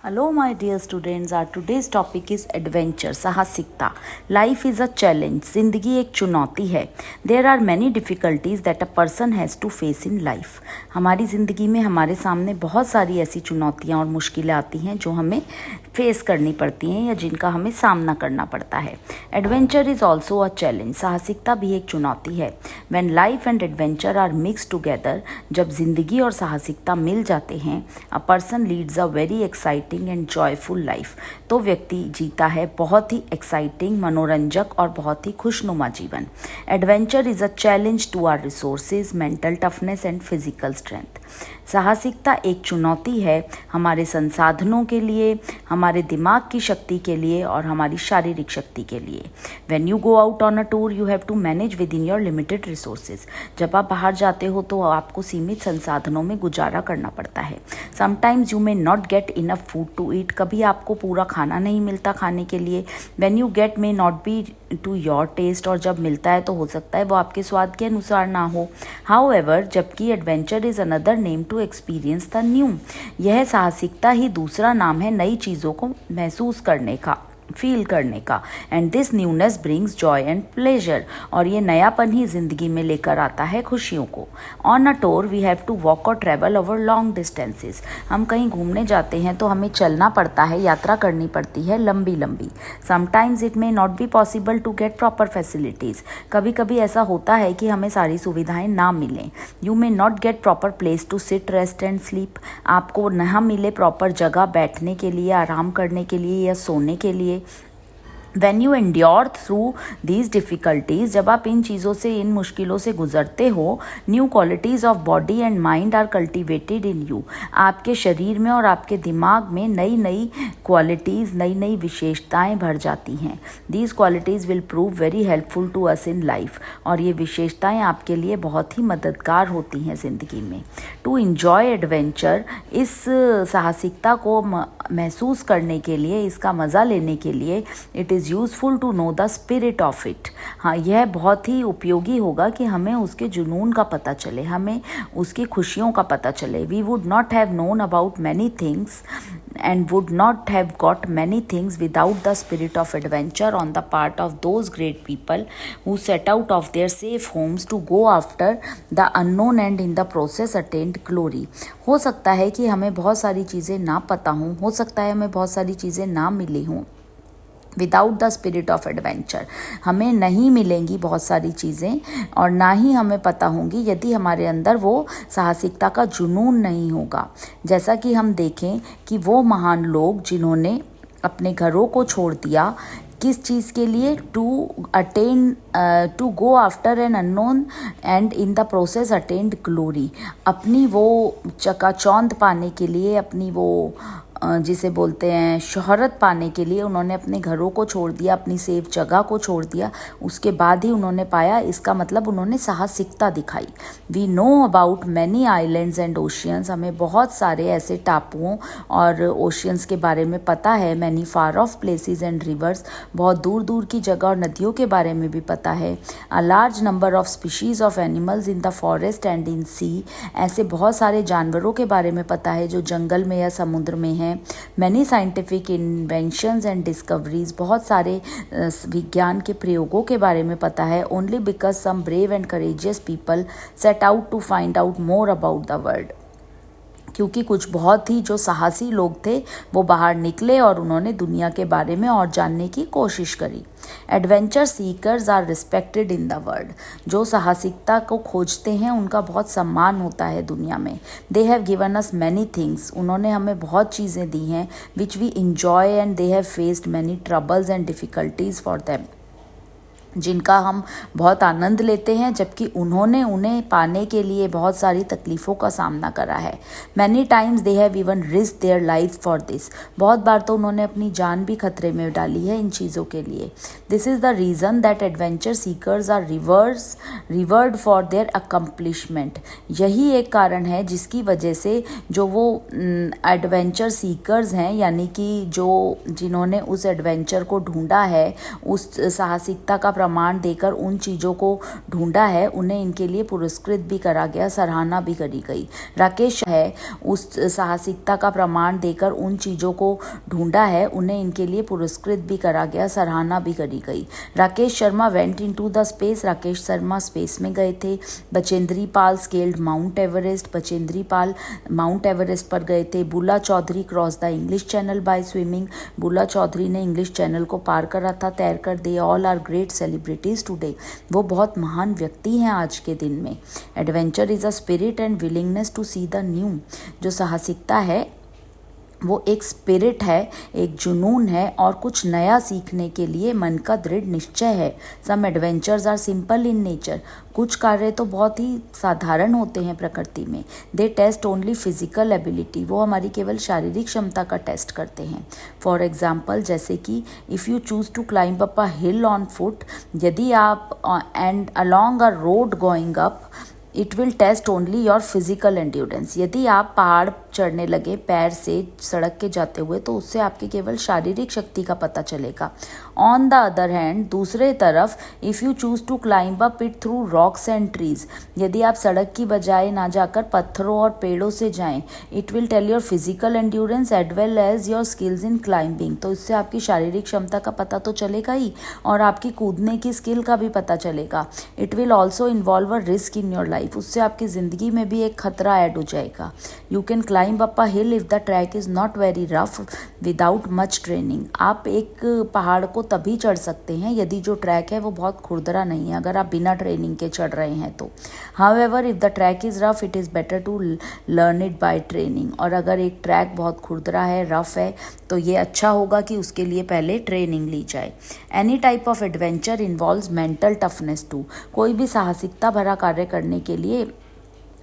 Hello, my dear students. Our today's topic is adventure, साहसिकता. Life is a challenge. जिंदगी एक चुनौती है. There are many difficulties that a person has to face in life. हमारी ज़िंदगी में हमारे सामने बहुत सारी ऐसी चुनौतियाँ और मुश्किलें आती हैं जो हमें फेस करनी पड़ती हैं या जिनका हमें सामना करना पड़ता है. Adventure is also a challenge. साहसिकता भी एक चुनौती है. When life and adventure are mixed together, जब जिंदगी और साहसिकता मिल जाते हैं, a person leads a very exciting and joyful life. तो व्यक्ति जीता है बहुत ही एक्साइटिंग, मनोरंजक और बहुत ही खुशनुमा जीवन. Adventure is a challenge to our resources, mental toughness and physical strength. साहसिकता एक चुनौती है हमारे संसाधनों के लिए, हमारे दिमाग की शक्ति के लिए और हमारी शारीरिक शक्ति के लिए. When you go out on a tour you have to manage within your limited resources. जब आप बाहर जाते हो तो आपको सीमित संसाधनों में गुजारा करना पड़ता है. Sometimes you may not get enough food to eat. कभी आपको पूरा खाना नहीं मिलता खाने के लिए. When you get may not be to your taste. और जब मिलता है तो हो सकता है वो आपके स्वाद के अनुसार ना हो. हाउएवर, जबकि adventure is another name to experience the new. यह साहसिकता ही दूसरा नाम है नई चीज़ों को महसूस करने का, फील करने का. And this newness brings Joy and pleasure. और ये नयापन ही जिंदगी में लेकर आता है खुशियों को. On a tour we have to walk और ट्रेवल ओवर लॉन्ग डिस्टेंसेस. हम कहीं घूमने जाते हैं तो हमें चलना पड़ता है, यात्रा करनी पड़ती है लंबी लंबी. Sometimes it may not be possible to get proper facilities. कभी कभी ऐसा होता है कि हमें सारी सुविधाएं ना मिलें. You may not get proper place to sit, rest and sleep. आपको ना मिले प्रॉपर जगह बैठने के लिए, आराम करने के लिए या सोने के लिए. When you endure through these difficulties, जब आप इन चीज़ों से, इन मुश्किलों से गुजरते हो, new qualities of body and mind are cultivated in you. आपके शरीर में और आपके दिमाग में नई नई क्वालिटीज़, नई नई विशेषताएं भर जाती हैं. These qualities will prove very helpful to us in life. और ये विशेषताएं आपके लिए बहुत ही मददगार होती हैं ज़िंदगी में. टू इन्जॉय एडवेंचर, इस साहसिकता को महसूस करने के लिए, इसका मज़ा लेने के लिए, it is useful to know the spirit of it. हाँ, यह बहुत ही उपयोगी होगा कि हमें उसके जुनून का पता चले, हमें उसकी खुशियों का पता चले. We would not have known about many things and would not have got many things without the spirit of adventure on the part of those great people who set out of their safe homes to go after the unknown and in the process attained glory. हो सकता है कि हमें बहुत सारी चीज़ें ना पता हों, हो सकता है हमें बहुत सारी चीज़ें ना मिली हों. Without the spirit of adventure, हमें नहीं मिलेंगी बहुत सारी चीज़ें और ना ही हमें पता होंगी यदि हमारे अंदर वो साहसिकता का जुनून नहीं होगा. जैसा कि हम देखें कि वो महान लोग जिन्होंने अपने घरों को छोड़ दिया, किस चीज़ के लिए? To go after an unknown and in the process attend glory. अपनी वो चकाचौंध पाने के लिए, अपनी वो जिसे बोलते हैं शोहरत पाने के लिए उन्होंने अपने घरों को छोड़ दिया, अपनी सेफ जगह को छोड़ दिया. उसके बाद ही उन्होंने पाया, इसका मतलब उन्होंने साहसिकता दिखाई. We know about many islands and oceans. हमें बहुत सारे ऐसे टापुओं और ओशियंस के बारे में पता है. Many far of places and reverse. बहुत दूर दूर की जगह और नदियों के बारे में भी पता है. A large number of species of animals in the forest and in sea. ऐसे बहुत सारे जानवरों के बारे में पता है जो जंगल में या समुद्र में हैं. Many scientific inventions and discoveries. बहुत सारे विज्ञान के प्रयोगों के बारे में पता है. Only because some brave and courageous people set out to find out more about the world. क्योंकि कुछ बहुत ही जो साहसी लोग थे वो बाहर निकले और उन्होंने दुनिया के बारे में और जानने की कोशिश करी. Adventure seekers are respected in the world. जो साहसिकता को खोजते हैं उनका बहुत सम्मान होता है दुनिया में. They have given us many things. उन्होंने हमें बहुत चीज़ें दी हैं which we enjoy and they have faced many troubles and difficulties for them. जिनका हम बहुत आनंद लेते हैं, जबकि उन्होंने उन्हें पाने के लिए बहुत सारी तकलीफ़ों का सामना करा है. Many times they have even risk their life for this. बहुत बार तो उन्होंने अपनी जान भी खतरे में डाली है इन चीज़ों के लिए. This is the reason that adventure seekers are rewarded for their accomplishment. यही एक कारण है जिसकी वजह से जो वो एडवेंचर सीकर्स हैं, यानी कि जो जिन्होंने उस एडवेंचर को ढूंढा है, उस साहसिकता का प्रमाण देकर उन चीज़ों को ढूंढा है उन्हें इनके लिए पुरस्कृत भी करा गया, सराहना भी करी गई। राकेश है उस साहसिकता का प्रमाण देकर उन चीज़ों को ढूंढा है उन्हें इनके लिए पुरस्कृत भी करा गया, सराहना भी करी गई। Rakesh Sharma went into the space, Rakesh Sharma space में गए थे। Bachendri Pal scaled Mount Everest, Bachendri Pal Mount Everest पर गए थे। Bula Chaudhary cross the English Channel by swimming, Bula Chaudhary ने इंग्लिश चैनल को पार करा था तैरकर। They all are great celebrities today, वो बहुत महान व्यक्ति हैं आज के दिन में। Adventure is a spirit and willingness to see the new, जो साहसिकता है वो एक स्पिरिट है, एक जुनून है और कुछ नया सीखने के लिए मन का दृढ़ निश्चय है। Some adventures are simple in nature, कुछ कार्य तो बहुत ही साधारण होते हैं प्रकृति में। दे टेस्ट ओनली फिजिकल एबिलिटी, वो हमारी केवल शारीरिक क्षमता का टेस्ट करते हैं। फॉर एग्जाम्पल, जैसे कि if you choose to climb up a hill on foot, यदि आप end along a road going up, it will test only your physical endurance, यदि आप पहाड़ चढ़ने लगे पैर से सड़क के जाते हुए तो उससे आपकी केवल शारीरिक शक्ति का पता चलेगा। ऑन द अदर हैंड, दूसरे तरफ, if you choose to climb up it through rocks and trees, यदि आप सड़क की बजाय ना जाकर पत्थरों और पेड़ों से जाएं, it will tell your physical endurance as well as your skills in climbing, तो इससे आपकी शारीरिक क्षमता का पता तो चलेगा ही और आपकी कूदने की स्किल का भी पता चलेगा। It will also involve a risk in your life, उससे आपकी ज़िंदगी में भी एक खतरा ऐड हो जाएगा। You can climb up a hill if the track is not very rough without much training, आप एक पहाड़ को तभी चढ़ सकते हैं यदि जो ट्रैक है वो बहुत खुरदरा नहीं है, अगर आप बिना ट्रेनिंग के चढ़ रहे हैं तो। However if the track is rough it is better to learn it by training, और अगर एक ट्रैक बहुत खुरदरा है, रफ है, तो ये अच्छा होगा कि उसके लिए पहले ट्रेनिंग ली जाए। Any type of adventure involves mental toughness too, कोई भी साहसिकता भरा कार्य करने के लिए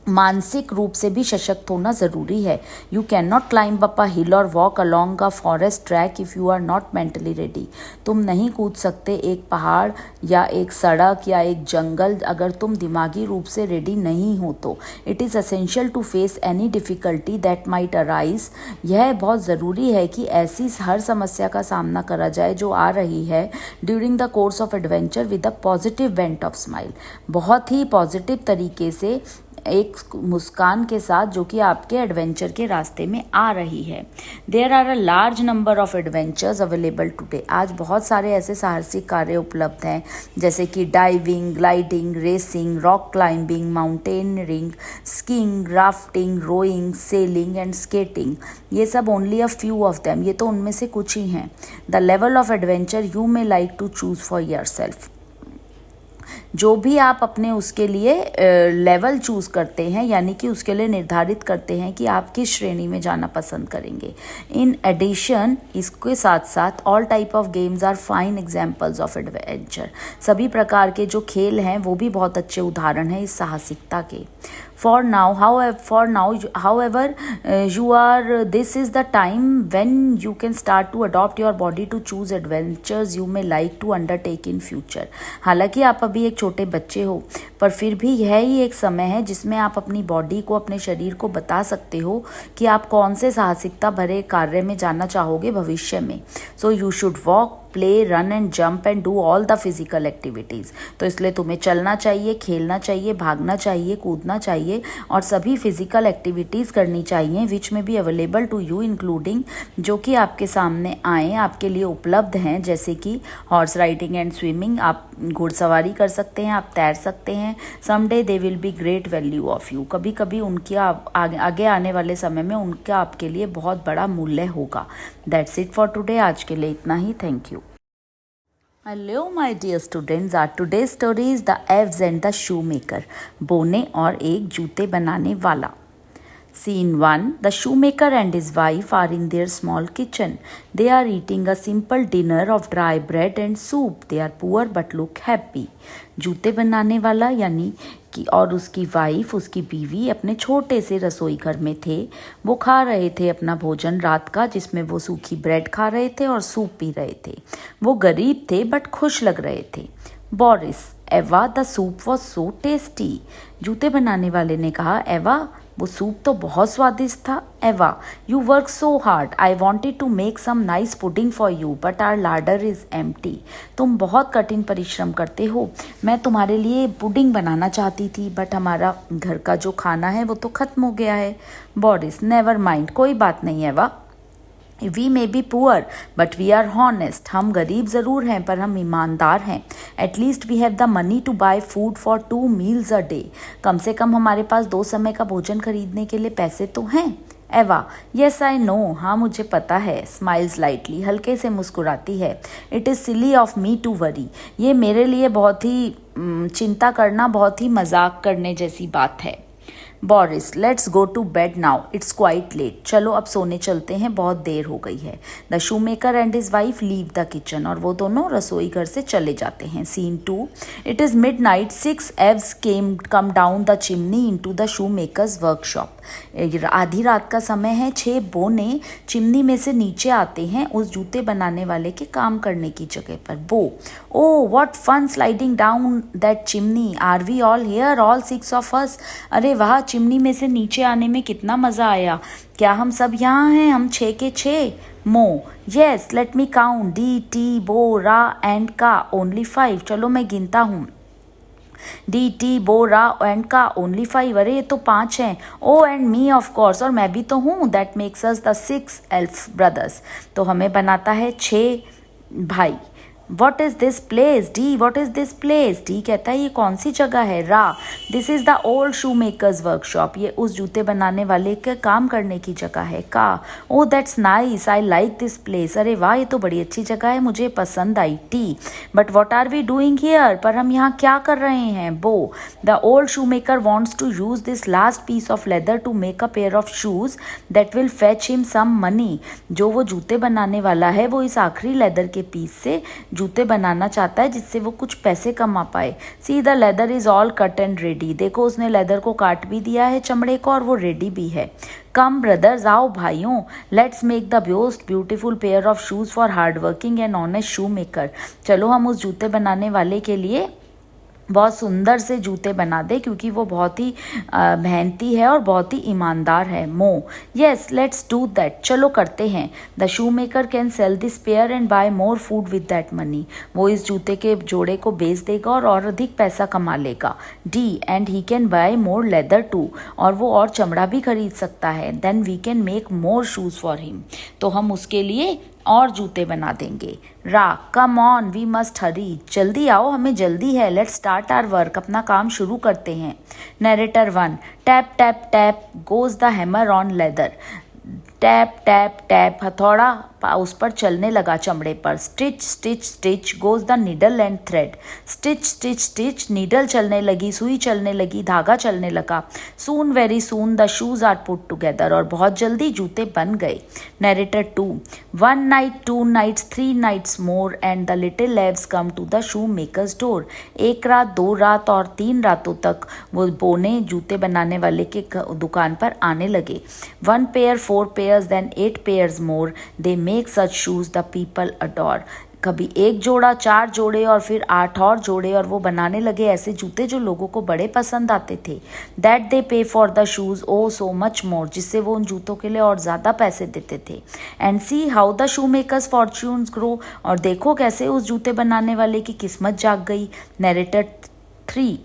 मानसिक रूप से भी सशक्त होना ज़रूरी है। You can not climb up a hill or walk along a forest track if you are not mentally ready, तुम नहीं कूद सकते एक पहाड़ या एक सड़क या एक जंगल अगर तुम दिमागी रूप से रेडी नहीं हो तो। It is essential to face any difficulty that might arise, यह बहुत ज़रूरी है कि ऐसी हर समस्या का सामना करा जाए जो आ रही है during the course of adventure with a positive went of smile, बहुत ही पॉजिटिव तरीके से, एक मुस्कान के साथ जो कि आपके एडवेंचर के रास्ते में आ रही है। There are a large number of adventures available today, आज बहुत सारे ऐसे साहसिक कार्य उपलब्ध हैं जैसे कि diving, gliding, racing, rock climbing, mountaineering, skiing, rafting, rowing, sailing and skating, ये सब only a few of them, ये तो उनमें से कुछ ही हैं। The level of adventure you may like to choose for yourself, जो भी आप अपने उसके लिए लेवल चूज़ करते हैं, यानी कि उसके लिए निर्धारित करते हैं कि आप किस श्रेणी में जाना पसंद करेंगे। इन एडिशन, इसके साथ साथ all type of games are fine examples of adventure, सभी प्रकार के जो खेल हैं वो भी बहुत अच्छे उदाहरण हैं इस साहसिकता के। For now, however, this is the time when you can start to adopt your body to choose adventures you may like to undertake in future. हालांकि आप अभी एक छोटे बच्चे हो, पर फिर भी यह ही एक समय है जिसमें आप अपनी बॉडी को, अपने शरीर को बता सकते हो कि आप कौन से साहसिकता भरे कार्य में जाना चाहोगे भविष्य में। So you should walk, play, run and jump and do all the physical activities, तो इसलिए तुम्हें चलना चाहिए, खेलना चाहिए, भागना चाहिए, कूदना चाहिए और सभी फिजिकल एक्टिविटीज़ करनी चाहिए which may be available to you, including, जो कि आपके सामने आए, आपके लिए उपलब्ध हैं, जैसे कि हॉर्स राइडिंग एंड स्विमिंग, आप घुड़सवारी कर सकते हैं, आप तैर सकते हैं। Someday they will be great value of you, कभी कभी उनकी आगे आने वाले समय में उनका आपके लिए बहुत बड़ा मूल्य होगा। दैट्स इट फॉर टुडे, आज के लिए इतना ही, thank you. Hello my dear students, our today's story is the Elves and the Shoemaker, बोने और एक जूते बनाने वाला। Scene 1. The shoemaker and his wife are in their small kitchen. They are eating a simple dinner of dry bread and soup. They are poor but look happy. जूते बनाने वाला यानी कि और उसकी वाइफ, उसकी बीवी अपने छोटे से रसोई घर में थे। वो खा रहे थे अपना भोजन रात का, जिसमें वो सूखी ब्रेड खा रहे थे और सूप पी रहे थे। वो गरीब थे बट खुश लग रहे थे। बोरिस, एवा the soup was so tasty. जूते बनाने वाले ने कहा, एवा वो सूप तो बहुत स्वादिष्ट था। Eva, you work so hard, I wanted to make some nice pudding for you but our larder is empty. तुम बहुत कठिन परिश्रम करते हो, मैं तुम्हारे लिए पुडिंग बनाना चाहती थी बट हमारा घर का जो खाना है वो तो खत्म हो गया है। बोरिस, नेवर माइंड, कोई बात नहीं Eva, we may be poor but we are honest. हम गरीब ज़रूर हैं पर हम ईमानदार हैं। At least we have the money to buy food for 2 meals a day। कम से कम हमारे पास 2 समय का भोजन खरीदने के लिए पैसे तो हैं। एवा, यस आई नो, हाँ मुझे पता है। स्माइल्स लाइटली, हल्के से मुस्कुराती है। It is silly of me to worry, ये मेरे लिए बहुत ही चिंता करना बहुत ही मजाक करने जैसी बात है। Boris, let's go to bed now, it's quite late. चलो अब सोने चलते हैं, बहुत देर हो गई है। The shoe maker and his wife leave the kitchen, और वो दोनों रसोई घर से चले जाते हैं। Scene 2, it is midnight, 6 elves come down the chimney into the shoemaker's workshop. आधी रात का समय है। 6 बोने चिमनी में से नीचे आते हैं उस जूते बनाने वाले के काम करने की जगह पर। Bo, oh what fun sliding down that chimney, are we all here, all 6 of us। अरे वाह, चिमनी में से नीचे आने में कितना मज़ा आया, क्या हम सब यहाँ हैं, हम 6 के 6। मो, yes let me count, D T बो रा एंड का ओनली 5। चलो मैं गिनता हूँ। डी टी बो रा एंड का ओनली 5, अरे ये तो 5 हैं। Oh and me of course, और मैं भी तो हूँ। That makes us the 6 elf brothers, तो हमें बनाता है 6 भाई। What is this place, D what is this place, D कहता है ये कौन सी जगह है। Ra, this is the old shoemaker's workshop, ये उस जूते बनाने वाले के काम करने की जगह है। का, ओ that's nice, I like this place, अरे वाह ये तो बड़ी अच्छी जगह है, मुझे पसंद आई। टी, but what are we doing here, पर हम यहाँ क्या कर रहे हैं। Bo, the old shoemaker wants to use this last piece of leather to make a pair of shoes that will fetch him some money. जो वो जूते बनाने वाला है वो इस आखिरी लेदर के पीस से जूते बनाना चाहता है जिससे वो कुछ पैसे कमा पाए। See the leather is all cut and ready, देखो उसने लेदर को काट भी दिया है चमड़े को और वो रेडी भी है। कम ब्रदर्स, आओ भाइयों, let's make the most beautiful pair of shoes for hard working and honest shoe maker. चलो हम उस जूते बनाने वाले के लिए बहुत सुंदर से जूते बना दे क्योंकि वो बहुत ही मेहनती है और बहुत ही ईमानदार है। मो, येस लेट्स डू दैट, चलो करते हैं। The shoe maker can sell this pair and buy more food with that money, वो इस जूते के जोड़े को बेच देगा और अधिक पैसा कमा लेगा। D, and he can buy more leather too, और वो और चमड़ा भी खरीद सकता है। Then we can make more shoes for him, तो हम उसके लिए और जूते बना देंगे। Ra, come on we must hurry, जल्दी आओ हमें जल्दी है। लेट्स स्टार्ट आवर वर्क, अपना काम शुरू करते हैं। Narrator 1, tap tap tap goes the hammer on leather, tap tap tap, हथौड़ा उस पर चलने लगा चमड़े पर। Stitch stitch stitch goes the needle and thread, stitch stitch stitch, needle चलने लगी, सुई चलने लगी, धागा चलने लगा। Soon very soon the shoes are put together, और बहुत जल्दी जूते बन गए। Narrator 2, 1 night 2 nights 3 nights more and the little elves come to the shoe maker's door। 1 रात 2 रात और 3 रातों तक वो बोने जूते बनाने वाले के दुकान पर आने लगे। 1 pair 4 pairs then 8 pairs more, they make such shoes the people adore। कभी 1 जोड़ा 4 जोड़े और फिर 8 और जोड़े, और वो बनाने लगे ऐसे जूते जो लोगों को बड़े पसंद आते थे। That they pay for the shoes oh so much more, जिससे वो उन जूतों के लिए और ज़्यादा पैसे देते थे। And see how the shoe makers fortunes grow, और देखो कैसे उस जूते बनाने वाले की किस्मत जाग गई। Narrator 3,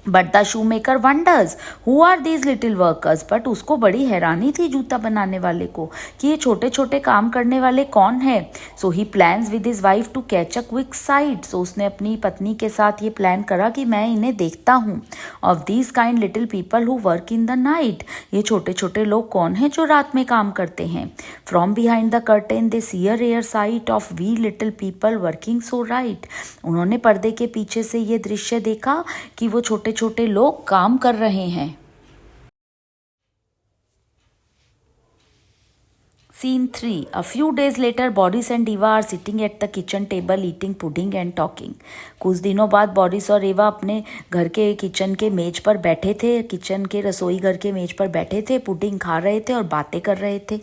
but the shoe maker wonders who are these little workers, but उसको बड़ी हैरानी थी जूता बनाने वाले को कि ये छोटे छोटे काम करने वाले कौन है। So he plans with his wife to catch a quick sight, so उसने अपनी पत्नी के साथ ये प्लान करा कि मैं इन्हें देखता हूँ। Of these kind little people who work in the night, ये छोटे छोटे लोग कौन हैं जो रात में काम करते हैं। From behind the curtain they see a rare sight of we little people working so right, उन्होंने पर्दे के पीछे से ये दृश्य देखा कि वो छोटे छोटे लोग काम कर रहे हैं। Scene 3. A few days later, Boris and Eva are sitting at the kitchen table eating pudding and talking. कुछ दिनों बाद बोरिस और एवा अपने घर के किचन के मेज पर बैठे थे, किचन के रसोई घर के मेज पर बैठे थे, पुडिंग खा रहे थे और बातें कर रहे थे.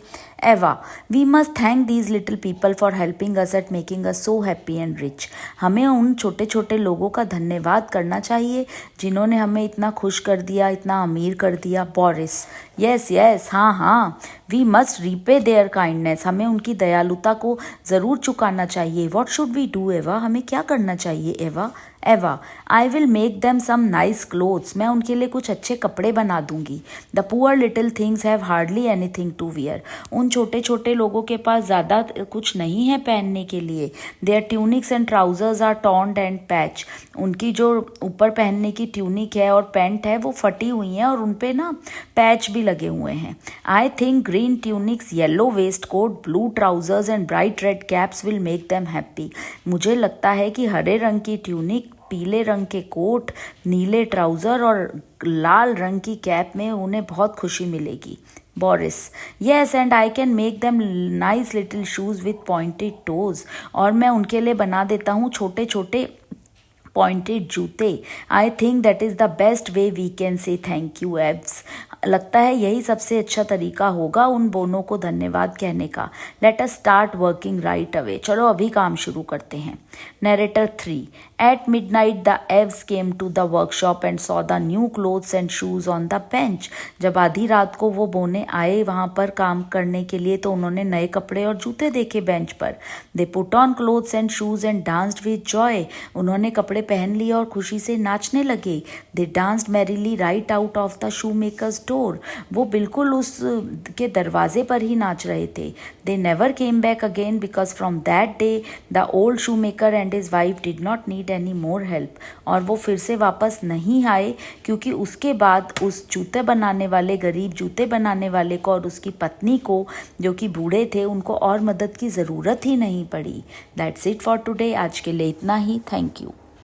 Eva, we must thank these little people for helping us at making us so happy and rich. हमें उन छोटे छोटे लोगों का धन्यवाद करना चाहिए जिन्होंने हमें इतना खुश कर दिया, इतना अमीर कर दिया. बोरिस, यस यस, हाँ हाँ, we must repay their kindness. हमें उनकी दयालुता को ज़रूर चुकाना चाहिए. वॉट शुड वी डू एवा? हमें क्या करना चाहिए Eva? Eva, I will make them some nice clothes. मैं उनके लिए कुछ अच्छे कपड़े बना दूंगी. The poor little things have hardly anything to wear. उन छोटे छोटे लोगों के पास ज़्यादा कुछ नहीं है पहनने के लिए. Their tunics and trousers are torn and patch. उनकी जो ऊपर पहनने की ट्यूनिक है और पैंट है वो फटी हुई हैं और उन पे ना पैच भी लगे हुए हैं. I think green tunics, yellow waistcoat, blue trousers and bright red caps will make them happy. मुझे लगता है कि हरे रंग की ट्यूनिक, पीले रंग के कोट, नीले ट्राउज़र और लाल रंग की कैप में उन्हें बहुत खुशी मिलेगी. Boris, yes, and I can make them nice little shoes with pointed toes. और मैं उनके लिए बना देता हूँ छोटे छोटे पॉइंटेड जूते. I think that is the best way we can say thank you elves. लगता है यही सबसे अच्छा तरीका होगा उन दोनों को धन्यवाद कहने का. Let us start working right away. चलो अभी काम शुरू करते हैं. Narrator 3. At midnight, the Evs came to the workshop and saw the new clothes and shoes on the bench. जब आधी रात को वो बोने आए वहाँ पर काम करने के लिए तो उन्होंने नए कपड़े और जूते देखे बेंच पर. They put on clothes and shoes and danced with joy. उन्होंने कपड़े पहन लिए और खुशी से नाचने लगे. They danced merrily right out of the shoemaker's door. वो बिल्कुल उस के दरवाजे पर ही नाच रहे थे. They never came back again because from that day the old shoemaker and his wife did not need any more help. और वो फिर से वापस नहीं आए क्योंकि उसके बाद उस जूते बनाने वाले, गरीब जूते बनाने वाले को और उसकी पत्नी को जो कि बूढ़े थे उनको और मदद की ज़रूरत ही नहीं पड़ी. That's it for today. आज के लिए इतना ही. Thank you.